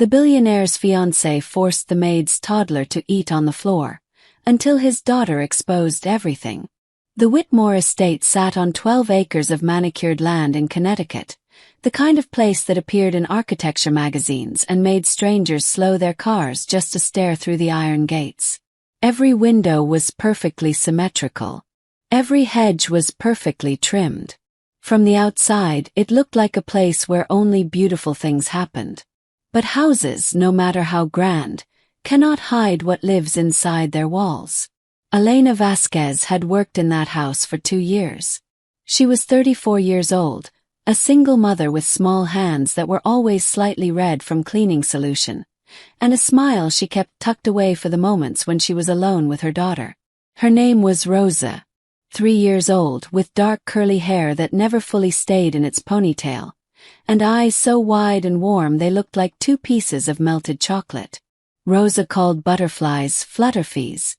The billionaire's fiancé forced the maid's toddler to eat on the floor, until his daughter exposed everything. The Whitmore estate sat on 12 acres of manicured land in Connecticut, the kind of place that appeared in architecture magazines and made strangers slow their cars just to stare through the iron gates. Every window was perfectly symmetrical. Every hedge was perfectly trimmed. From the outside, it looked like a place where only beautiful things happened. But houses, no matter how grand, cannot hide what lives inside their walls. Elena Vasquez had worked in that house for 2 years. She was 34 years old, a single mother with small hands that were always slightly red from cleaning solution, and a smile she kept tucked away for the moments when she was alone with her daughter. Her name was Rosa, 3 years old, with dark curly hair that never fully stayed in its ponytail, and eyes so wide and warm they looked like 2 pieces of melted chocolate. Rosa called butterflies flutterfies,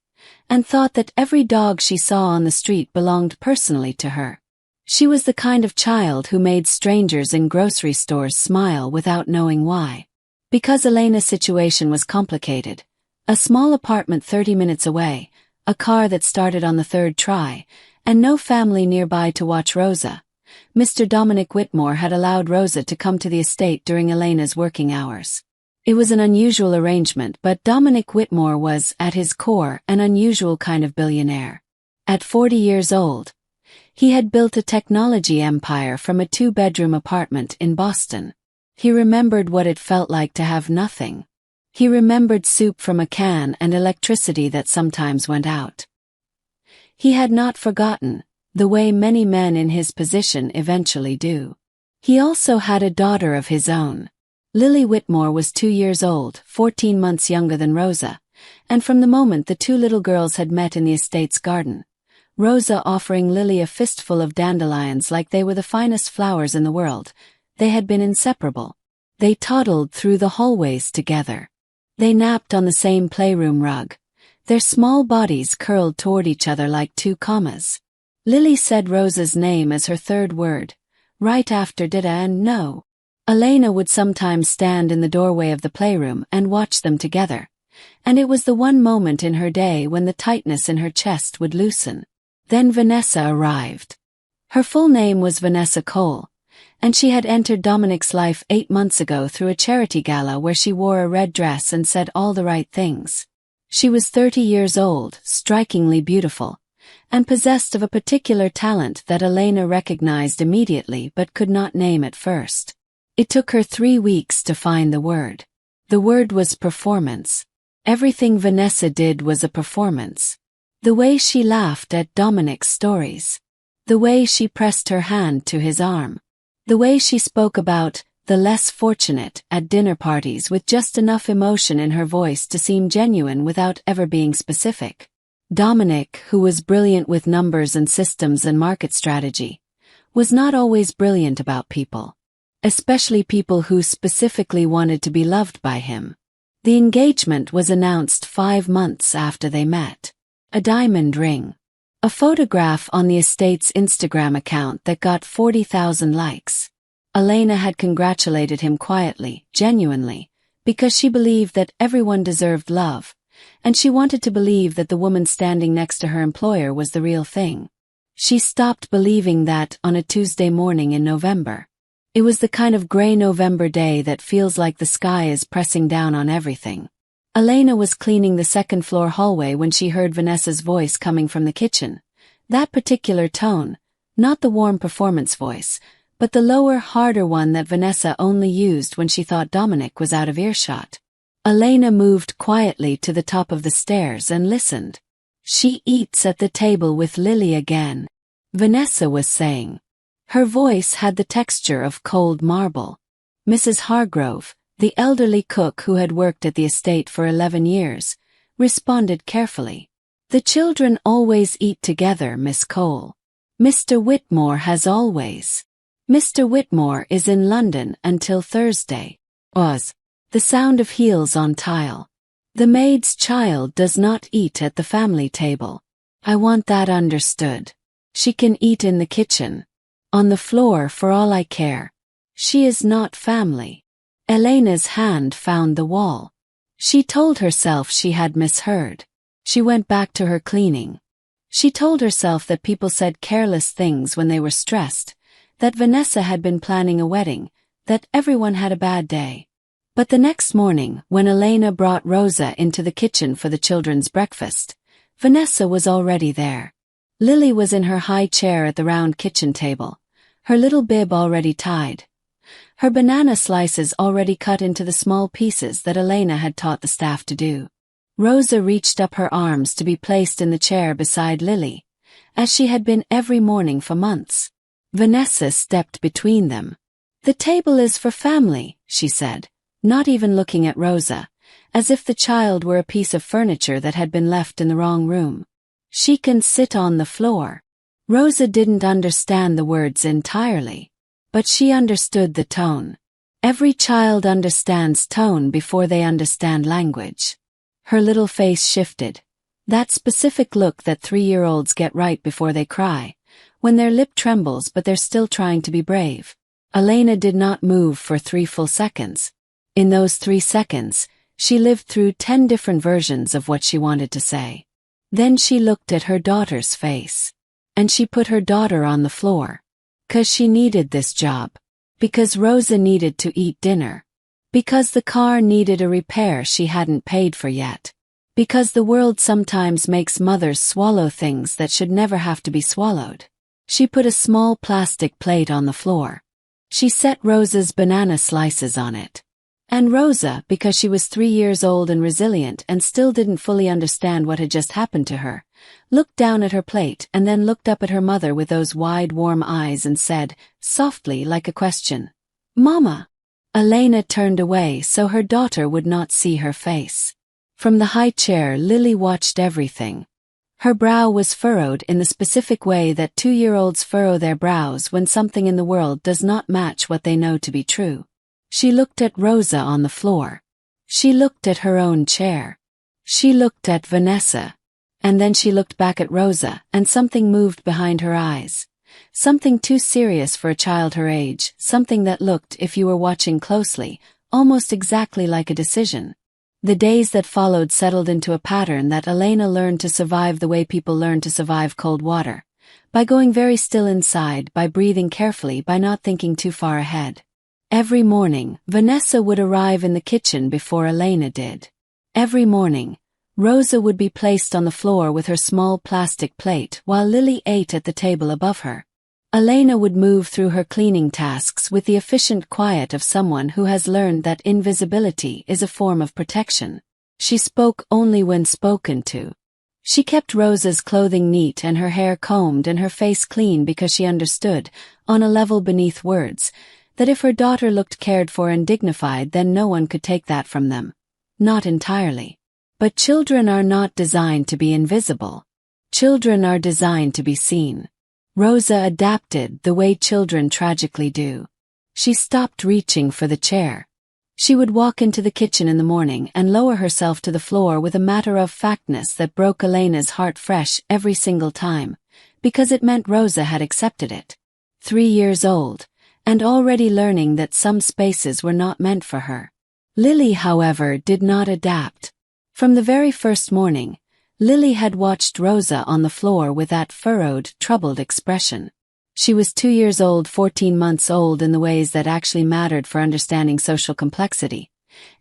and thought that every dog she saw on the street belonged personally to her. She was the kind of child who made strangers in grocery stores smile without knowing why. Because Elena's situation was complicated, a small apartment 30 minutes away, a car that started on the 3rd try, and no family nearby to watch Rosa, Mr. Dominic Whitmore had allowed Rosa to come to the estate during Elena's working hours. It was an unusual arrangement, but Dominic Whitmore was, at his core, an unusual kind of billionaire. At 40 years old, he had built a technology empire from a 2-bedroom apartment in Boston. He remembered what it felt like to have nothing. He remembered soup from a can and electricity that sometimes went out. He had not forgotten, the way many men in his position eventually do. He also had a daughter of his own. Lily Whitmore was 2 years old, 14 months younger than Rosa, and from the moment the 2 little girls had met in the estate's garden, Rosa offering Lily a fistful of dandelions like they were the finest flowers in the world, they had been inseparable. They toddled through the hallways together. They napped on the same playroom rug, their small bodies curled toward each other like 2 commas. Lily said Rosa's name as her 3rd word, right after dida and no. Elena would sometimes stand in the doorway of the playroom and watch them together, and it was the one moment in her day when the tightness in her chest would loosen. Then Vanessa arrived. Her full name was Vanessa Cole, and she had entered Dominic's life 8 months ago through a charity gala where she wore a red dress and said all the right things. She was 30 years old, strikingly beautiful, and possessed of a particular talent that Elena recognized immediately but could not name at first. It took her 3 weeks to find the word. The word was performance. Everything Vanessa did was a performance. The way she laughed at Dominic's stories. The way she pressed her hand to his arm. The way she spoke about the less fortunate at dinner parties with just enough emotion in her voice to seem genuine without ever being specific. Dominic, who was brilliant with numbers and systems and market strategy, was not always brilliant about people. Especially people who specifically wanted to be loved by him. The engagement was announced 5 months after they met. A diamond ring. A photograph on the estate's Instagram account that got 40,000 likes. Elena had congratulated him quietly, genuinely, because she believed that everyone deserved love, and she wanted to believe that the woman standing next to her employer was the real thing. She stopped believing that on a Tuesday morning in November. It was the kind of gray November day that feels like the sky is pressing down on everything. Elena was cleaning the 2nd floor hallway when she heard Vanessa's voice coming from the kitchen. That particular tone, not the warm performance voice, but the lower, harder one that Vanessa only used when she thought Dominic was out of earshot. Elena moved quietly to the top of the stairs and listened. "She eats at the table with Lily again," Vanessa was saying. Her voice had the texture of cold marble. Mrs. Hargrove, the elderly cook who had worked at the estate for 11 years, responded carefully. "The children always eat together, Miss Cole. Mr. Whitmore has always. Mr. Whitmore is in London until Thursday." Was the sound of heels on tile. "The maid's child does not eat at the family table. I want that understood. She can eat in the kitchen. On the floor for all I care. She is not family." Elena's hand found the wall. She told herself she had misheard. She went back to her cleaning. She told herself that people said careless things when they were stressed, that Vanessa had been planning a wedding, that everyone had a bad day. But the next morning, when Elena brought Rosa into the kitchen for the children's breakfast, Vanessa was already there. Lily was in her high chair at the round kitchen table, her little bib already tied, her banana slices already cut into the small pieces that Elena had taught the staff to do. Rosa reached up her arms to be placed in the chair beside Lily, as she had been every morning for months. Vanessa stepped between them. "The table is for family," she said, not even looking at Rosa, as if the child were a piece of furniture that had been left in the wrong room. "She can sit on the floor." Rosa didn't understand the words entirely, but she understood the tone. Every child understands tone before they understand language. Her little face shifted. That specific look that 3-year-olds get right before they cry, when their lip trembles but they're still trying to be brave. Elena did not move for 3 full seconds. In those 3 seconds, she lived through 10 different versions of what she wanted to say. Then she looked at her daughter's face. And she put her daughter on the floor. 'Cause she needed this job. Because Rosa needed to eat dinner. Because the car needed a repair she hadn't paid for yet. Because the world sometimes makes mothers swallow things that should never have to be swallowed. She put a small plastic plate on the floor. She set Rosa's banana slices on it. And Rosa, because she was 3 years old and resilient and still didn't fully understand what had just happened to her, looked down at her plate and then looked up at her mother with those wide, warm eyes and said, softly like a question, "Mama." Elena turned away so her daughter would not see her face. From the high chair, Lily watched everything. Her brow was furrowed in the specific way that 2-year-olds furrow their brows when something in the world does not match what they know to be true. She looked at Rosa on the floor. She looked at her own chair. She looked at Vanessa. And then she looked back at Rosa, and something moved behind her eyes. Something too serious for a child her age, something that looked, if you were watching closely, almost exactly like a decision. The days that followed settled into a pattern that Elena learned to survive the way people learn to survive cold water. By going very still inside, by breathing carefully, by not thinking too far ahead. Every morning, Vanessa would arrive in the kitchen before Elena did. Every morning, Rosa would be placed on the floor with her small plastic plate while Lily ate at the table above her. Elena would move through her cleaning tasks with the efficient quiet of someone who has learned that invisibility is a form of protection. She spoke only when spoken to. She kept Rosa's clothing neat and her hair combed and her face clean because she understood, on a level beneath words, that if her daughter looked cared for and dignified, then no one could take that from them. Not entirely. But children are not designed to be invisible. Children are designed to be seen. Rosa adapted the way children tragically do. She stopped reaching for the chair. She would walk into the kitchen in the morning and lower herself to the floor with a matter-of-factness that broke Elena's heart fresh every single time, because it meant Rosa had accepted it. 3 years old, and already learning that some spaces were not meant for her. Lily, however, did not adapt. From the very first morning, Lily had watched Rosa on the floor with that furrowed, troubled expression. She was 2 years old, 14 months old in the ways that actually mattered for understanding social complexity,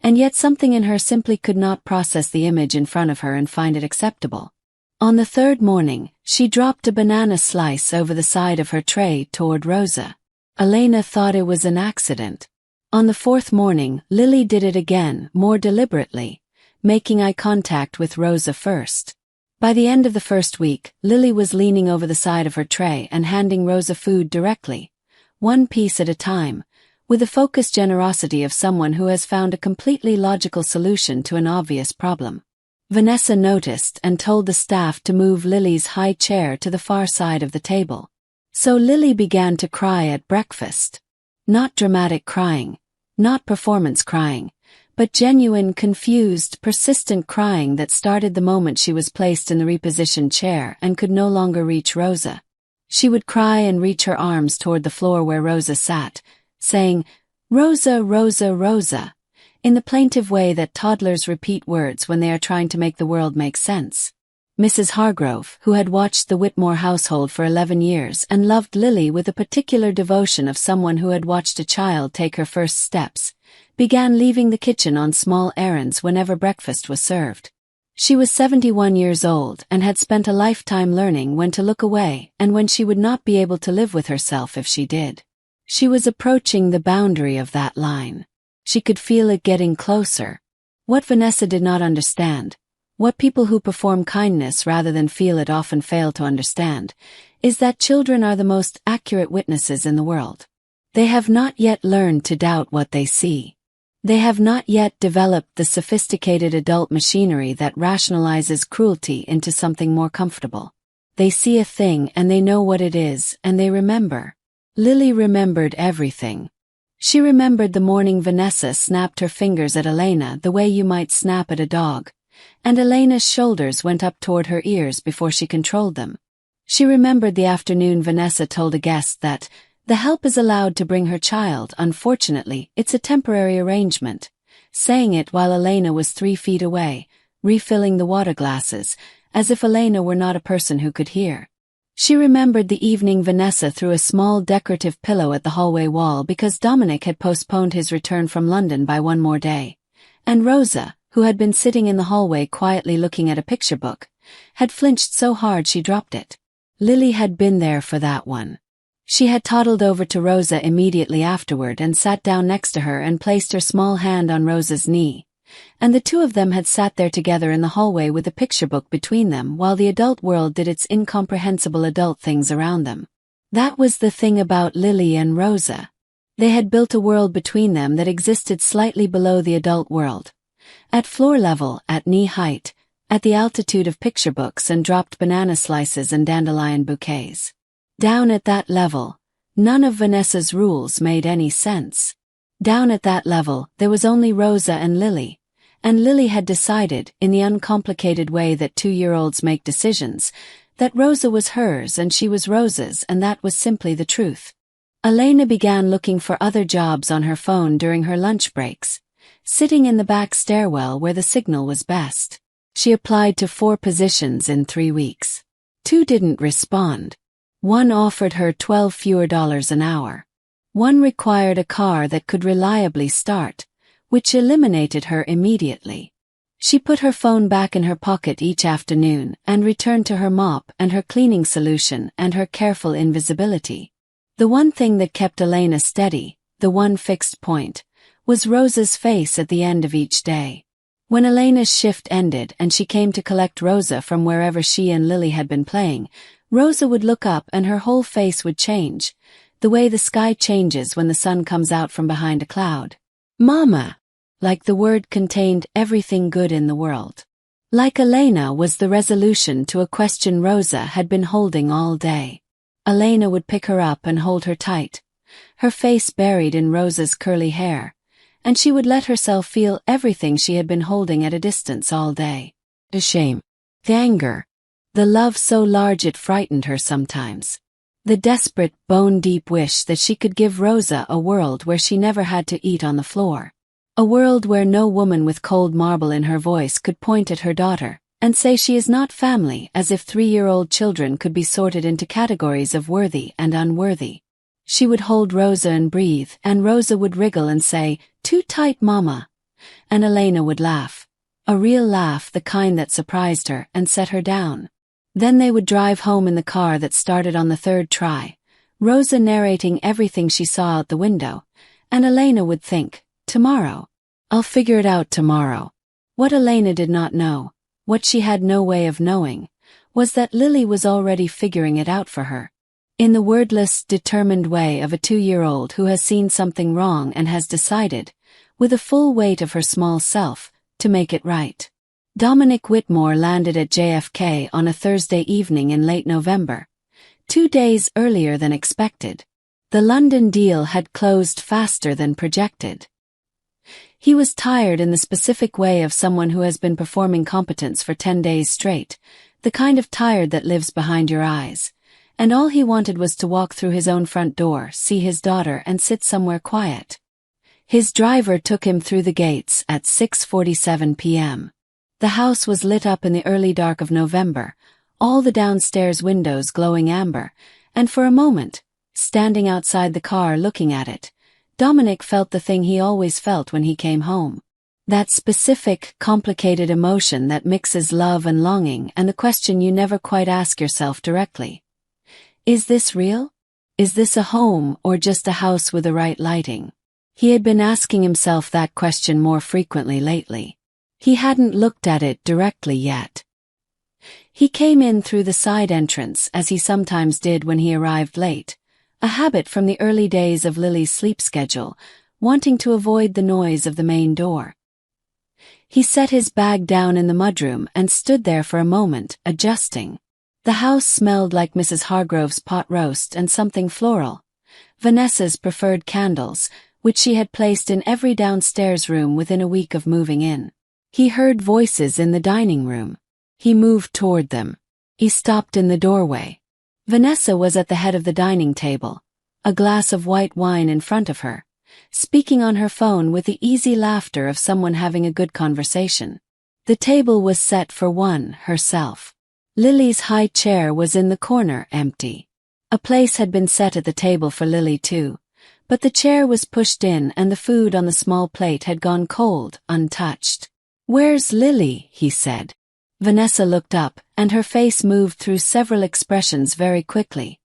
and yet something in her simply could not process the image in front of her and find it acceptable. On the 3rd morning, she dropped a banana slice over the side of her tray toward Rosa. Elena thought it was an accident. On the 4th morning, Lily did it again, more deliberately, making eye contact with Rosa first. By the end of the first week, Lily was leaning over the side of her tray and handing Rosa food directly, one piece at a time, with the focused generosity of someone who has found a completely logical solution to an obvious problem. Vanessa noticed and told the staff to move Lily's high chair to the far side of the table. So Lily began to cry at breakfast. Not dramatic crying, not performance crying, but genuine, confused, persistent crying that started the moment she was placed in the repositioned chair and could no longer reach Rosa. She would cry and reach her arms toward the floor where Rosa sat, saying, Rosa, Rosa, Rosa, in the plaintive way that toddlers repeat words when they are trying to make the world make sense. Mrs. Hargrove, who had watched the Whitmore household for 11 years and loved Lily with a particular devotion of someone who had watched a child take her first steps, began leaving the kitchen on small errands whenever breakfast was served. She was 71 years old and had spent a lifetime learning when to look away and when she would not be able to live with herself if she did. She was approaching the boundary of that line. She could feel it getting closer. What Vanessa did not understand, what people who perform kindness rather than feel it often fail to understand, is that children are the most accurate witnesses in the world. They have not yet learned to doubt what they see. They have not yet developed the sophisticated adult machinery that rationalizes cruelty into something more comfortable. They see a thing and they know what it is, and they remember. Lily remembered everything. She remembered the morning Vanessa snapped her fingers at Elena the way you might snap at a dog, and Elena's shoulders went up toward her ears before she controlled them. She remembered the afternoon Vanessa told a guest that the help is allowed to bring her child. Unfortunately, it's a temporary arrangement, saying it while Elena was 3 feet away, refilling the water glasses, as if Elena were not a person who could hear. She remembered the evening Vanessa threw a small decorative pillow at the hallway wall because Dominic had postponed his return from London by 1 more day, and Rosa, who had been sitting in the hallway quietly looking at a picture book, had flinched so hard she dropped it. Lily had been there for that one. She had toddled over to Rosa immediately afterward and sat down next to her and placed her small hand on Rosa's knee, and the two of them had sat there together in the hallway with a picture book between them while the adult world did its incomprehensible adult things around them. That was the thing about Lily and Rosa. They had built a world between them that existed slightly below the adult world. At floor level, at knee height, at the altitude of picture books and dropped banana slices and dandelion bouquets. Down at that level, none of Vanessa's rules made any sense. Down at that level, there was only Rosa and Lily had decided, in the uncomplicated way that 2-year-olds make decisions, that Rosa was hers and she was Rosa's, and that was simply the truth. Elena began looking for other jobs on her phone during her lunch breaks, sitting in the back stairwell where the signal was best. She applied to 4 positions in 3 weeks. 2 didn't respond. 1 offered her $12 fewer an hour. 1 required a car that could reliably start, which eliminated her immediately. She put her phone back in her pocket each afternoon and returned to her mop and her cleaning solution and her careful invisibility. The one thing that kept Elena steady, the one fixed point, was Rosa's face at the end of each day. When Elena's shift ended and she came to collect Rosa from wherever she and Lily had been playing, Rosa would look up and her whole face would change, the way the sky changes when the sun comes out from behind a cloud. Mama! Like the word contained everything good in the world. Like Elena was the resolution to a question Rosa had been holding all day. Elena would pick her up and hold her tight, her face buried in Rosa's curly hair, and she would let herself feel everything she had been holding at a distance all day. The shame, the anger, the love so large it frightened her sometimes. The desperate, bone-deep wish that she could give Rosa a world where she never had to eat on the floor. A world where no woman with cold marble in her voice could point at her daughter and say she is not family, as if 3-year-old children could be sorted into categories of worthy and unworthy. She would hold Rosa and breathe, and Rosa would wriggle and say, "Too tight, Mama." And Elena would laugh. A real laugh, the kind that surprised her and set her down. Then they would drive home in the car that started on the 3rd try, Rosa narrating everything she saw out the window, and Elena would think, "Tomorrow. I'll figure it out tomorrow." What Elena did not know, what she had no way of knowing, was that Lily was already figuring it out for her. In the wordless, determined way of a 2-year-old who has seen something wrong and has decided, with the full weight of her small self, to make it right. Dominic Whitmore landed at JFK on a Thursday evening in late November, 2 days earlier than expected. The London deal had closed faster than projected. He was tired in the specific way of someone who has been performing competence for 10 days straight, the kind of tired that lives behind your eyes, and all he wanted was to walk through his own front door, see his daughter and sit somewhere quiet. His driver took him through the gates at 6:47 p.m. The house was lit up in the early dark of November, all the downstairs windows glowing amber, and for a moment, standing outside the car looking at it, Dominic felt the thing he always felt when he came home. That specific, complicated emotion that mixes love and longing, and the question you never quite ask yourself directly. Is this real? Is this a home or just a house with the right lighting? He had been asking himself that question more frequently lately. He hadn't looked at it directly yet. He came in through the side entrance as he sometimes did when he arrived late, a habit from the early days of Lily's sleep schedule, wanting to avoid the noise of the main door. He set his bag down in the mudroom and stood there for a moment, adjusting. The house smelled like Mrs. Hargrove's pot roast and something floral, Vanessa's preferred candles, which she had placed in every downstairs room within a week of moving in. He heard voices in the dining room. He moved toward them. He stopped in the doorway. Vanessa was at the head of the dining table, a glass of white wine in front of her, speaking on her phone with the easy laughter of someone having a good conversation. The table was set for one, herself. Lily's high chair was in the corner, empty. A place had been set at the table for Lily too, but the chair was pushed in and the food on the small plate had gone cold, untouched. "Where's Lily?" he said. Vanessa looked up, and her face moved through several expressions very quickly.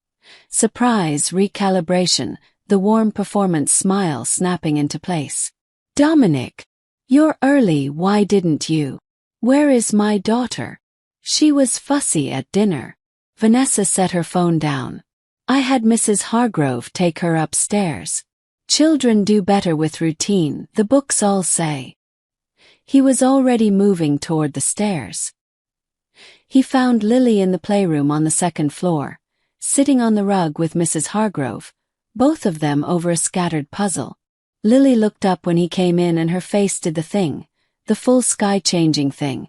Surprise, recalibration, the warm performance smile snapping into place. "Dominic! You're early, why didn't you? Where is my daughter? She was fussy at dinner." Vanessa set her phone down. "I had Mrs. Hargrove take her upstairs. Children do better with routine, the books all say." He was already moving toward the stairs. He found Lily in the playroom on the second floor, sitting on the rug with Mrs. Hargrove, both of them over a scattered puzzle. Lily looked up when he came in and her face did the thing, the full sky-changing thing,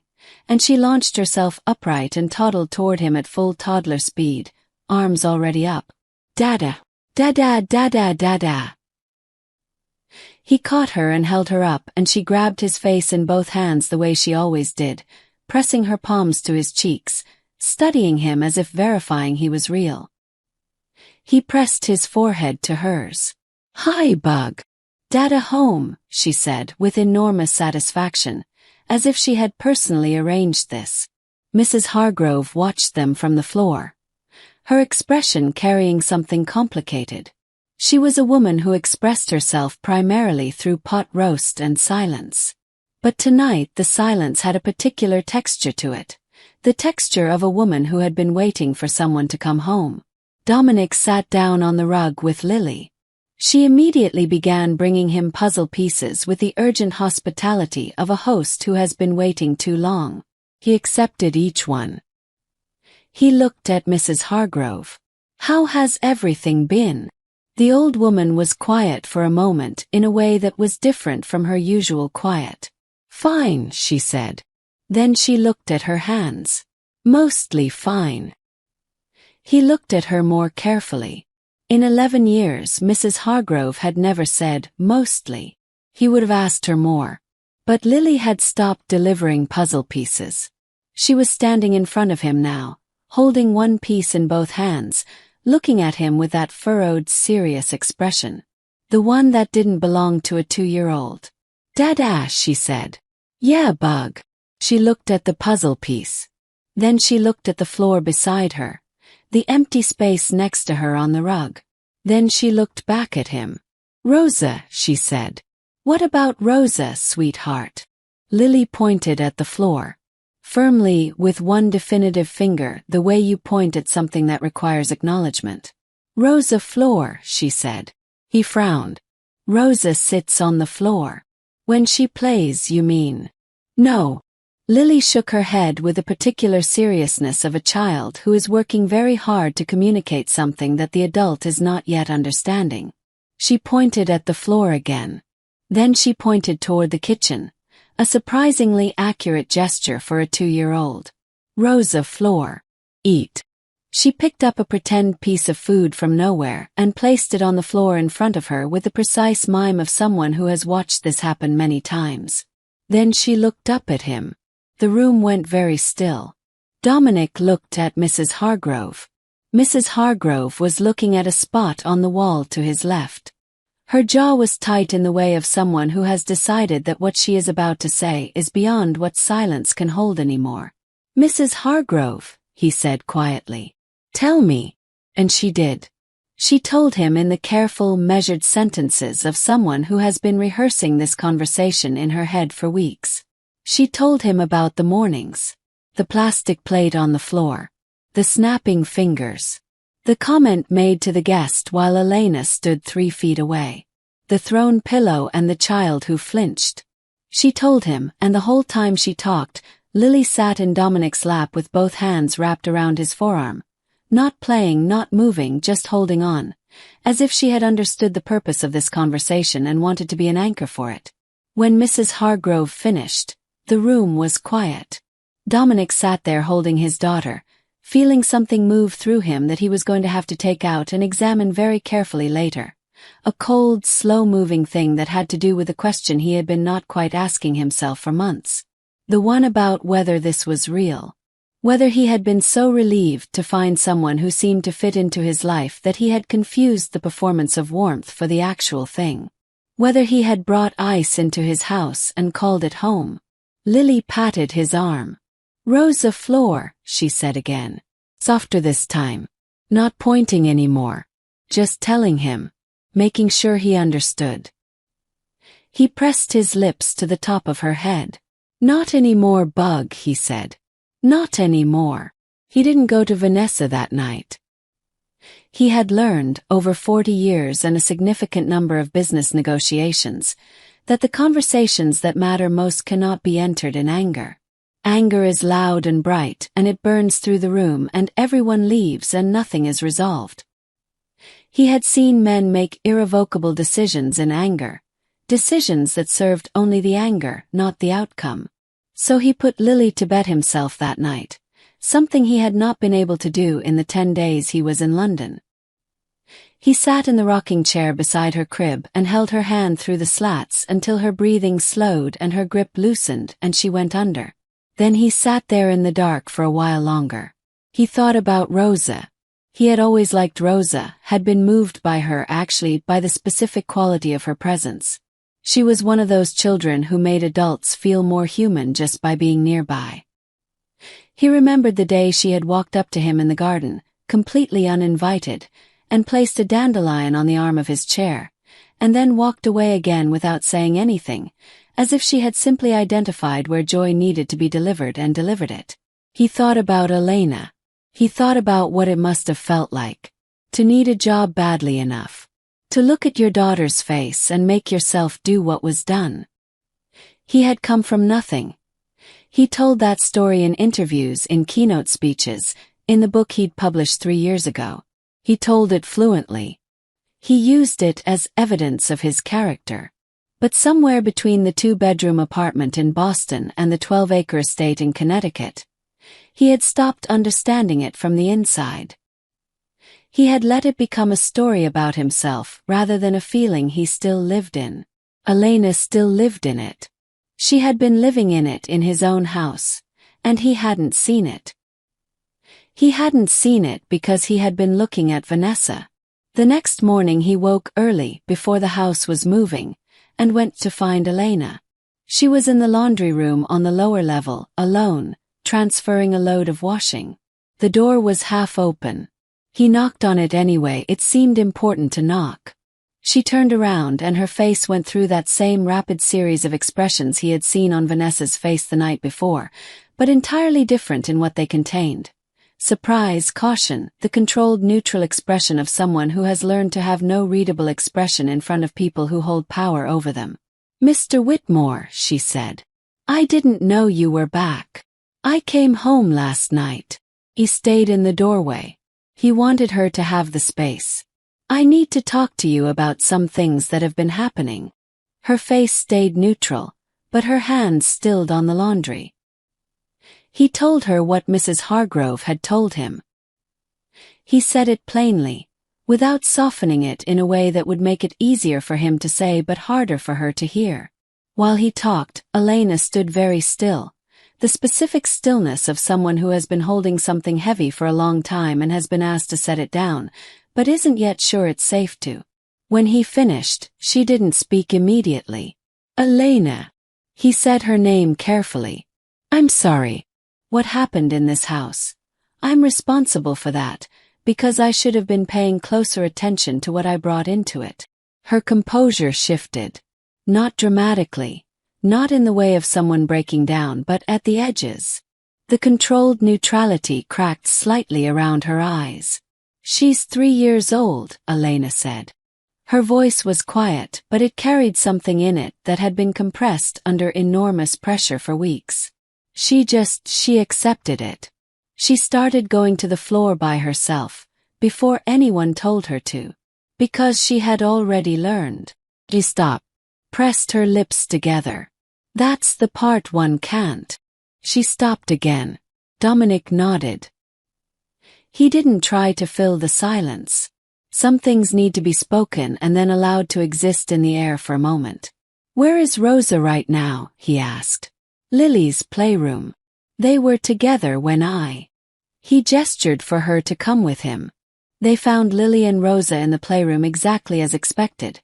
and she launched herself upright and toddled toward him at full toddler speed, arms already up. "Dada! Dada! Dada! Dada!" He caught her and held her up, and she grabbed his face in both hands the way she always did, pressing her palms to his cheeks, studying him as if verifying he was real. He pressed his forehead to hers. "Hi, Bug. Dada home," she said with enormous satisfaction, as if she had personally arranged this. Mrs. Hargrove watched them from the floor, her expression carrying something complicated. She was a woman who expressed herself primarily through pot roast and silence. But tonight the silence had a particular texture to it, the texture of a woman who had been waiting for someone to come home. Dominic sat down on the rug with Lily. She immediately began bringing him puzzle pieces with the urgent hospitality of a host who has been waiting too long. He accepted each one. He looked at Mrs. Hargrove. "How has everything been?" The old woman was quiet for a moment in a way that was different from her usual quiet. "Fine," she said. Then she looked at her hands. "Mostly fine." He looked at her more carefully. In 11 years Mrs. Hargrove had never said, "mostly." He would have asked her more. But Lily had stopped delivering puzzle pieces. She was standing in front of him now, holding one piece in both hands, looking at him with that furrowed, serious expression. The one that didn't belong to a 2-year-old. "Dada," she said. "Yeah, Bug." She looked at the puzzle piece. Then she looked at the floor beside her, the empty space next to her on the rug. Then she looked back at him. "Rosa," she said. "What about Rosa, sweetheart?" Lily pointed at the floor. Firmly, with one definitive finger, the way you point at something that requires acknowledgement. "Rosa floor," she said. He frowned. "Rosa sits on the floor. When she plays, you mean?" "No." Lily shook her head with the particular seriousness of a child who is working very hard to communicate something that the adult is not yet understanding. She pointed at the floor again. Then she pointed toward the kitchen, a surprisingly accurate gesture for a 2-year-old. "Rosa floor. Eat." She picked up a pretend piece of food from nowhere and placed it on the floor in front of her with the precise mime of someone who has watched this happen many times. Then she looked up at him. The room went very still. Dominic looked at Mrs. Hargrove. Mrs. Hargrove was looking at a spot on the wall to his left. Her jaw was tight in the way of someone who has decided that what she is about to say is beyond what silence can hold anymore. "Mrs. Hargrove," he said quietly. "Tell me." And she did. She told him in the careful, measured sentences of someone who has been rehearsing this conversation in her head for weeks. She told him about the mornings, the plastic plate on the floor, the snapping fingers, the comment made to the guest while Elena stood 3 feet away, the thrown pillow and the child who flinched. She told him, and the whole time she talked, Lily sat in Dominic's lap with both hands wrapped around his forearm. Not playing, not moving, just holding on, as if she had understood the purpose of this conversation and wanted to be an anchor for it. When Mrs. Hargrove finished, the room was quiet. Dominic sat there holding his daughter, feeling something move through him that he was going to have to take out and examine very carefully later. A cold, slow-moving thing that had to do with a question he had been not quite asking himself for months. The one about whether this was real. Whether he had been so relieved to find someone who seemed to fit into his life that he had confused the performance of warmth for the actual thing. Whether he had brought ice into his house and called it home. Lily patted his arm. "Rosa floor," she said again. Softer this time. Not pointing anymore. Just telling him. Making sure he understood. He pressed his lips to the top of her head. "Not anymore, Bug," he said. "Not anymore." He didn't go to Vanessa that night. He had learned, over 40 years and a significant number of business negotiations, that the conversations that matter most cannot be entered in anger. Anger is loud and bright, and it burns through the room, and everyone leaves and nothing is resolved. He had seen men make irrevocable decisions in anger, decisions that served only the anger, not the outcome. So he put Lily to bed himself that night, something he had not been able to do in the 10 days he was in London. He sat in the rocking chair beside her crib and held her hand through the slats until her breathing slowed and her grip loosened and she went under. Then he sat there in the dark for a while longer. He thought about Rosa. He had always liked Rosa, had been moved by her, actually, by the specific quality of her presence. She was one of those children who made adults feel more human just by being nearby. He remembered the day she had walked up to him in the garden, completely uninvited, and placed a dandelion on the arm of his chair, and then walked away again without saying anything, as if she had simply identified where joy needed to be delivered and delivered it. He thought about Elena. He thought about what it must have felt like. To need a job badly enough. To look at your daughter's face and make yourself do what was done. He had come from nothing. He told that story in interviews, in keynote speeches, in the book he'd published 3 years ago. He told it fluently. He used it as evidence of his character. But somewhere between the 2-bedroom apartment in Boston and the 12-acre estate in Connecticut, he had stopped understanding it from the inside. He had let it become a story about himself rather than a feeling he still lived in. Elena still lived in it. She had been living in it in his own house, and he hadn't seen it. He hadn't seen it because he had been looking at Vanessa. The next morning he woke early, before the house was moving, and went to find Elena. She was in the laundry room on the lower level, alone, transferring a load of washing. The door was half open. He knocked on it anyway. It seemed important to knock. She turned around and her face went through that same rapid series of expressions he had seen on Vanessa's face the night before, but entirely different in what they contained. Surprise, caution, the controlled neutral expression of someone who has learned to have no readable expression in front of people who hold power over them. "Mr. Whitmore," she said. "I didn't know you were back. I came home last night." He stayed in the doorway. He wanted her to have the space. "I need to talk to you about some things that have been happening." Her face stayed neutral, but her hands stilled on the laundry. He told her what Mrs. Hargrove had told him. He said it plainly, without softening it in a way that would make it easier for him to say but harder for her to hear. While he talked, Elena stood very still, the specific stillness of someone who has been holding something heavy for a long time and has been asked to set it down, but isn't yet sure it's safe to. When he finished, she didn't speak immediately. Elena. He said her name carefully. I'm sorry. What happened in this house? I'm responsible for that, because I should have been paying closer attention to what I brought into it. Her composure shifted. Not dramatically, not in the way of someone breaking down, but at the edges. The controlled neutrality cracked slightly around her eyes. She's 3 years old, Elena said. Her voice was quiet, but it carried something in it that had been compressed under enormous pressure for weeks. She accepted it. She started going to the floor by herself, before anyone told her to. Because she had already learned. She stopped, pressed her lips together. That's the part one can't. She stopped again. Dominic nodded. He didn't try to fill the silence. Some things need to be spoken and then allowed to exist in the air for a moment. Where is Rosa right now? He asked. Lily's playroom. They were together when He gestured for her to come with him. They found Lily and Rosa in the playroom exactly as expected.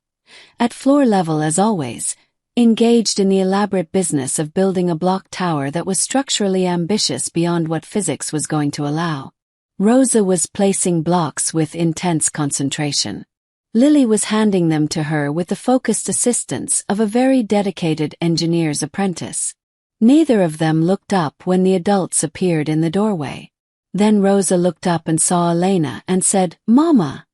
At floor level as always, engaged in the elaborate business of building a block tower that was structurally ambitious beyond what physics was going to allow. Rosa was placing blocks with intense concentration. Lily was handing them to her with the focused assistance of a very dedicated engineer's apprentice. Neither of them looked up when the adults appeared in the doorway. Then Rosa looked up and saw Elena and said, "Mama,"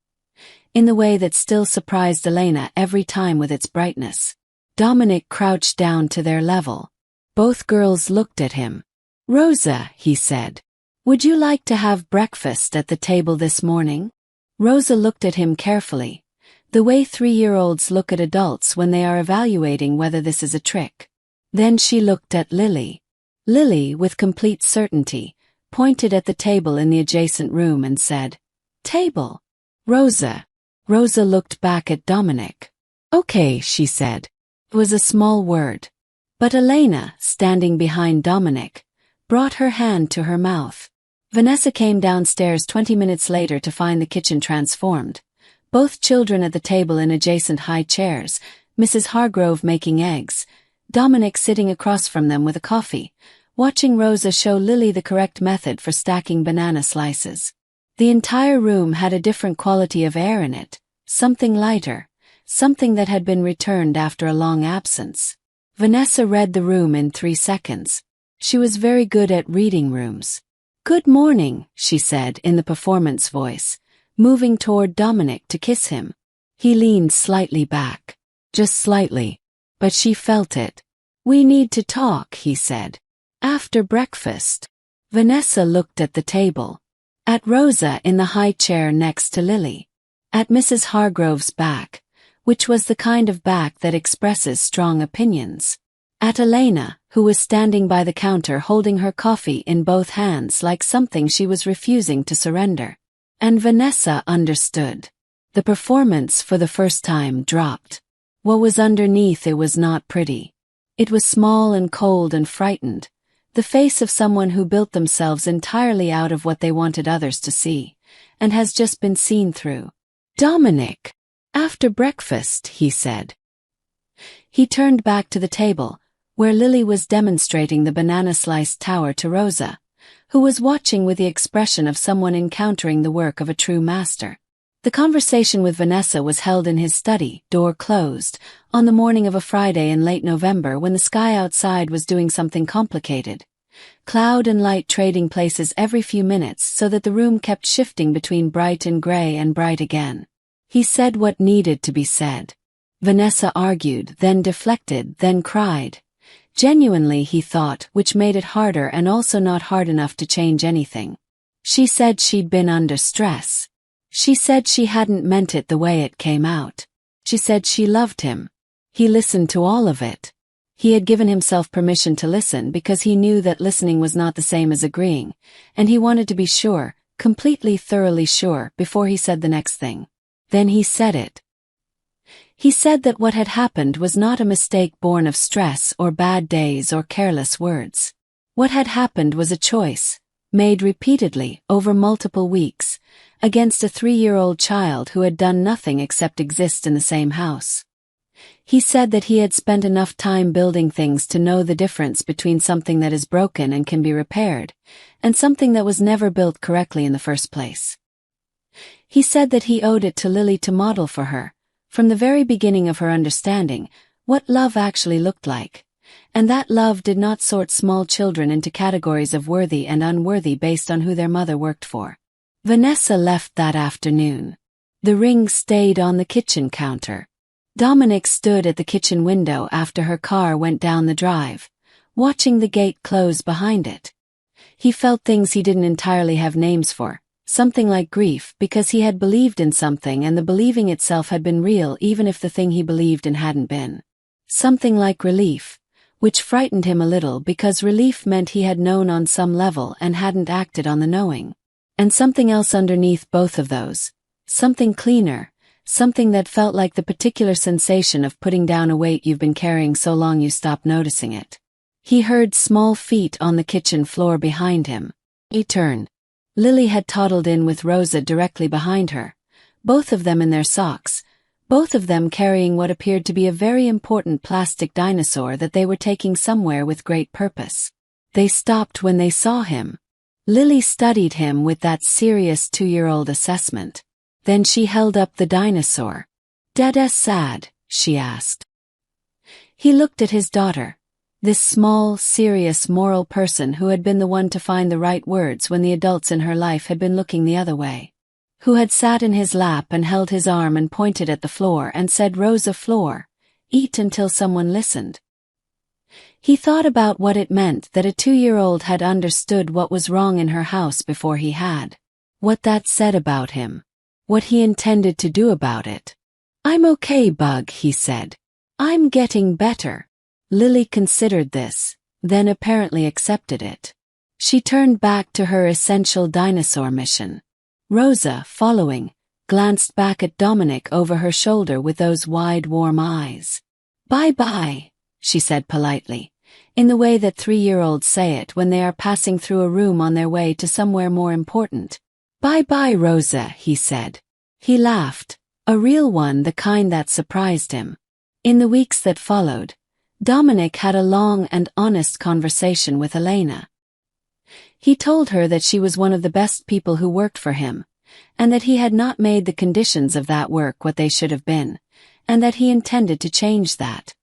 in the way that still surprised Elena every time with its brightness. Dominic crouched down to their level. Both girls looked at him. "Rosa," he said, "would you like to have breakfast at the table this morning?" Rosa looked at him carefully, the way 3-year-olds look at adults when they are evaluating whether this is a trick. Then she looked at Lily. Lily, with complete certainty, pointed at the table in the adjacent room and said, "Table." Rosa. Rosa looked back at Dominic. "Okay," she said. It was a small word. But Elena, standing behind Dominic, brought her hand to her mouth. Vanessa came downstairs 20 minutes later to find the kitchen transformed. Both children at the table in adjacent high chairs, Mrs. Hargrove making eggs, Dominic sitting across from them with a coffee, watching Rosa show Lily the correct method for stacking banana slices. The entire room had a different quality of air in it, something lighter, something that had been returned after a long absence. Vanessa read the room in 3 seconds. She was very good at reading rooms. "Good morning," she said in the performance voice, moving toward Dominic to kiss him. He leaned slightly back. Just slightly. But she felt it. "We need to talk," he said. "After breakfast." Vanessa looked at the table. At Rosa in the high chair next to Lily. At Mrs. Hargrove's back, which was the kind of back that expresses strong opinions. At Elena, who was standing by the counter holding her coffee in both hands like something she was refusing to surrender. And Vanessa understood. The performance for the first time dropped. What was underneath it was not pretty. It was small and cold and frightened, the face of someone who built themselves entirely out of what they wanted others to see, and has just been seen through. "Dominic." "After breakfast," he said. He turned back to the table, where Lily was demonstrating the banana-sliced tower to Rosa, who was watching with the expression of someone encountering the work of a true master. The conversation with Vanessa was held in his study, door closed, on the morning of a Friday in late November when the sky outside was doing something complicated. Cloud and light trading places every few minutes so that the room kept shifting between bright and gray and bright again. He said what needed to be said. Vanessa argued, then deflected, then cried. Genuinely, he thought, which made it harder and also not hard enough to change anything. She said she'd been under stress. She said she hadn't meant it the way it came out. She said she loved him. He listened to all of it. He had given himself permission to listen because he knew that listening was not the same as agreeing, and he wanted to be sure, completely thoroughly sure before he said the next thing. Then he said it. He said that what had happened was not a mistake born of stress or bad days or careless words. What had happened was a choice, made repeatedly over multiple weeks, against a 3-year-old child who had done nothing except exist in the same house. He said that he had spent enough time building things to know the difference between something that is broken and can be repaired, and something that was never built correctly in the first place. He said that he owed it to Lily to model for her, from the very beginning of her understanding, what love actually looked like, and that love did not sort small children into categories of worthy and unworthy based on who their mother worked for. Vanessa left that afternoon. The ring stayed on the kitchen counter. Dominic stood at the kitchen window after her car went down the drive, watching the gate close behind it. He felt things he didn't entirely have names for, something like grief because he had believed in something and the believing itself had been real even if the thing he believed in hadn't been. Something like relief, which frightened him a little because relief meant he had known on some level and hadn't acted on the knowing. And something else underneath both of those, something cleaner, something that felt like the particular sensation of putting down a weight you've been carrying so long you stop noticing it. He heard small feet on the kitchen floor behind him. He turned. Lily had toddled in with Rosa directly behind her, both of them in their socks, both of them carrying what appeared to be a very important plastic dinosaur that they were taking somewhere with great purpose. They stopped when they saw him. Lily studied him with that serious 2-year-old assessment. Then she held up the dinosaur. "Dada's sad?" she asked. He looked at his daughter, this small, serious, moral person who had been the one to find the right words when the adults in her life had been looking the other way, who had sat in his lap and held his arm and pointed at the floor and said, "Rosa, floor, eat," until someone listened. He thought about what it meant that a 2-year-old had understood what was wrong in her house before he had. What that said about him. What he intended to do about it. "I'm okay, Bug," he said. "I'm getting better." Lily considered this, then apparently accepted it. She turned back to her essential dinosaur mission. Rosa, following, glanced back at Dominic over her shoulder with those wide, warm eyes. "Bye-bye," she said politely, in the way that 3-year-olds say it when they are passing through a room on their way to somewhere more important. "Bye-bye, Rosa," he said. He laughed, a real one, the kind that surprised him. In the weeks that followed, Dominic had a long and honest conversation with Elena. He told her that she was one of the best people who worked for him, and that he had not made the conditions of that work what they should have been, and that he intended to change that.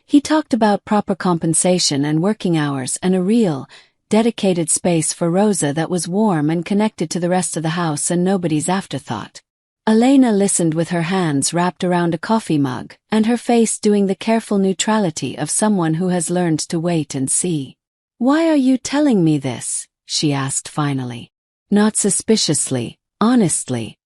He talked about proper compensation and working hours and a real, dedicated space for Rosa that was warm and connected to the rest of the house and nobody's afterthought. Elena listened with her hands wrapped around a coffee mug and her face doing the careful neutrality of someone who has learned to wait and see. "Why are you telling me this?" she asked finally. "Not suspiciously, honestly,"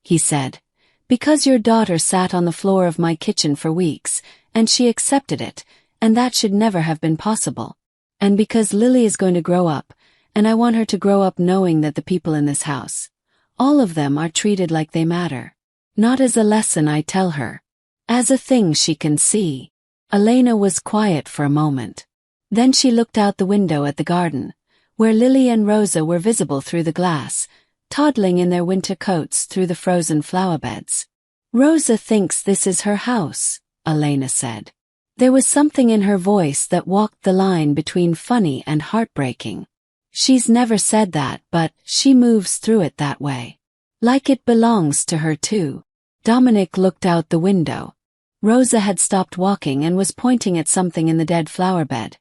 he said. "Because your daughter sat on the floor of my kitchen for weeks, and she accepted it, and that should never have been possible. And because Lily is going to grow up, and I want her to grow up knowing that the people in this house, all of them, are treated like they matter. Not as a lesson I tell her. As a thing she can see." Elena was quiet for a moment. Then she looked out the window at the garden, where Lily and Rosa were visible through the glass, toddling in their winter coats through the frozen flower beds. "Rosa thinks this is her house," Elena said. There was something in her voice that walked the line between funny and heartbreaking. "She's never said that, but she moves through it that way. Like it belongs to her too." Dominic looked out the window. Rosa had stopped walking and was pointing at something in the dead flower bed.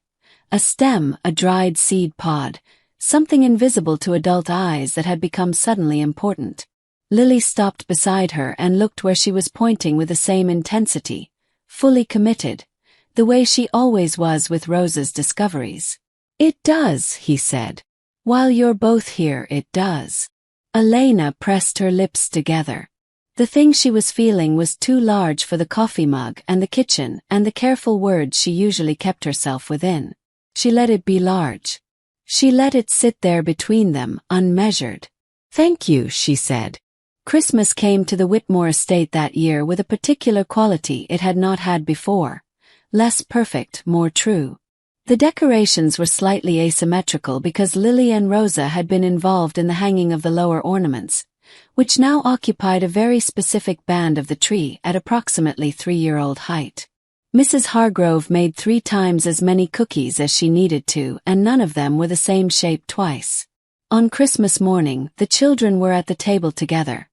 A stem, a dried seed pod, something invisible to adult eyes that had become suddenly important. Lily stopped beside her and looked where she was pointing with the same intensity, fully committed, the way she always was with Rosa's discoveries. "It does," he said. "While you're both here, it does." Elena pressed her lips together. The thing she was feeling was too large for the coffee mug and the kitchen and the careful words she usually kept herself within. She let it be large. She let it sit there between them, unmeasured. "Thank you," she said. Christmas came to the Whitmore estate that year with a particular quality it had not had before. Less perfect, more true. The decorations were slightly asymmetrical because Lily and Rosa had been involved in the hanging of the lower ornaments, which now occupied a very specific band of the tree at approximately 3-year-old height. Mrs. Hargrove made 3 times as many cookies as she needed to, and none of them were the same shape twice. On Christmas morning, the children were at the table together,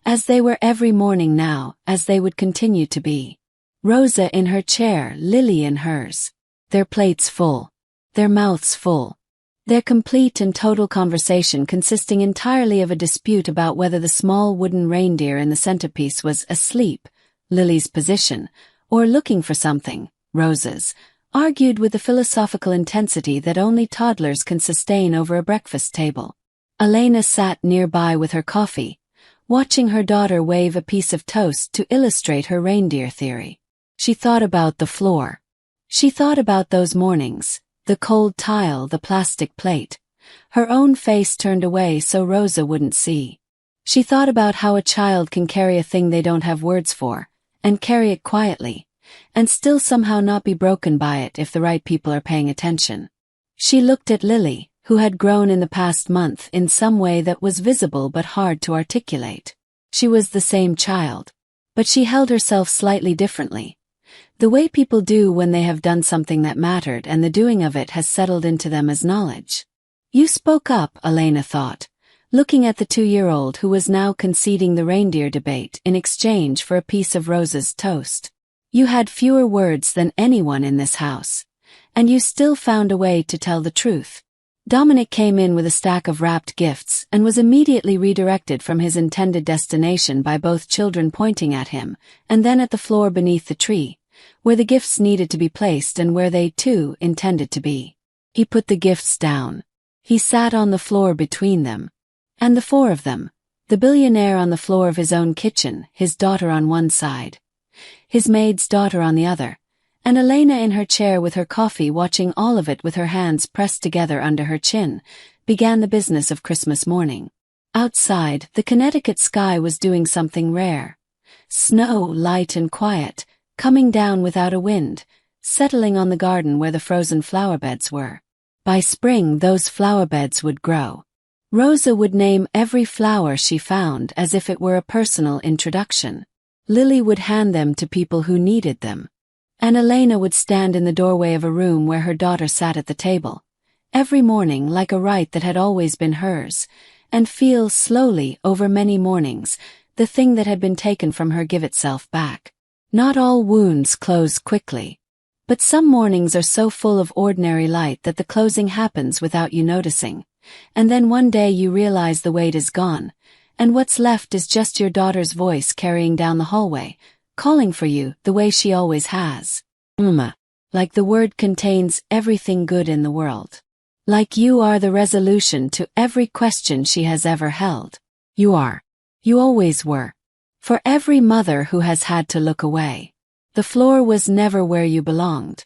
as they were every morning now, as they would continue to be. Rosa in her chair, Lily in hers. Their plates full. Their mouths full. Their complete and total conversation consisting entirely of a dispute about whether the small wooden reindeer in the centerpiece was asleep, Lily's position, or looking for something, Rosa's, argued with the philosophical intensity that only toddlers can sustain over a breakfast table. Elena sat nearby with her coffee, watching her daughter wave a piece of toast to illustrate her reindeer theory. She thought about the floor. She thought about those mornings, the cold tile, the plastic plate, her own face turned away so Rosa wouldn't see. She thought about how a child can carry a thing they don't have words for, and carry it quietly, and still somehow not be broken by it if the right people are paying attention. She looked at Lily, who had grown in the past month in some way that was visible but hard to articulate. She was the same child, but she held herself slightly differently. The way people do when they have done something that mattered and the doing of it has settled into them as knowledge. You spoke up, Elena thought, looking at the 2-year-old who was now conceding the reindeer debate in exchange for a piece of Rosa's toast. You had fewer words than anyone in this house, and you still found a way to tell the truth. Dominic came in with a stack of wrapped gifts and was immediately redirected from his intended destination by both children pointing at him and then at the floor beneath the tree, where the gifts needed to be placed and where they, too, intended to be. He put the gifts down. He sat on the floor between them. And the 4 of them, the billionaire on the floor of his own kitchen, his daughter on one side, his maid's daughter on the other, and Elena in her chair with her coffee watching all of it with her hands pressed together under her chin, began the business of Christmas morning. Outside, the Connecticut sky was doing something rare. Snow, light and quiet, coming down without a wind, settling on the garden where the frozen flower beds were. By spring those flower beds would grow. Rosa would name every flower she found as if it were a personal introduction. Lily would hand them to people who needed them. And Elena would stand in the doorway of a room where her daughter sat at the table, every morning like a right that had always been hers, and feel slowly, over many mornings, the thing that had been taken from her give itself back. Not all wounds close quickly. But some mornings are so full of ordinary light that the closing happens without you noticing, and then one day you realize the weight is gone, and what's left is just your daughter's voice carrying down the hallway, calling for you the way she always has. Like the word contains everything good in the world. Like you are the resolution to every question she has ever held. You are. You always were. For every mother who has had to look away. The floor was never where you belonged.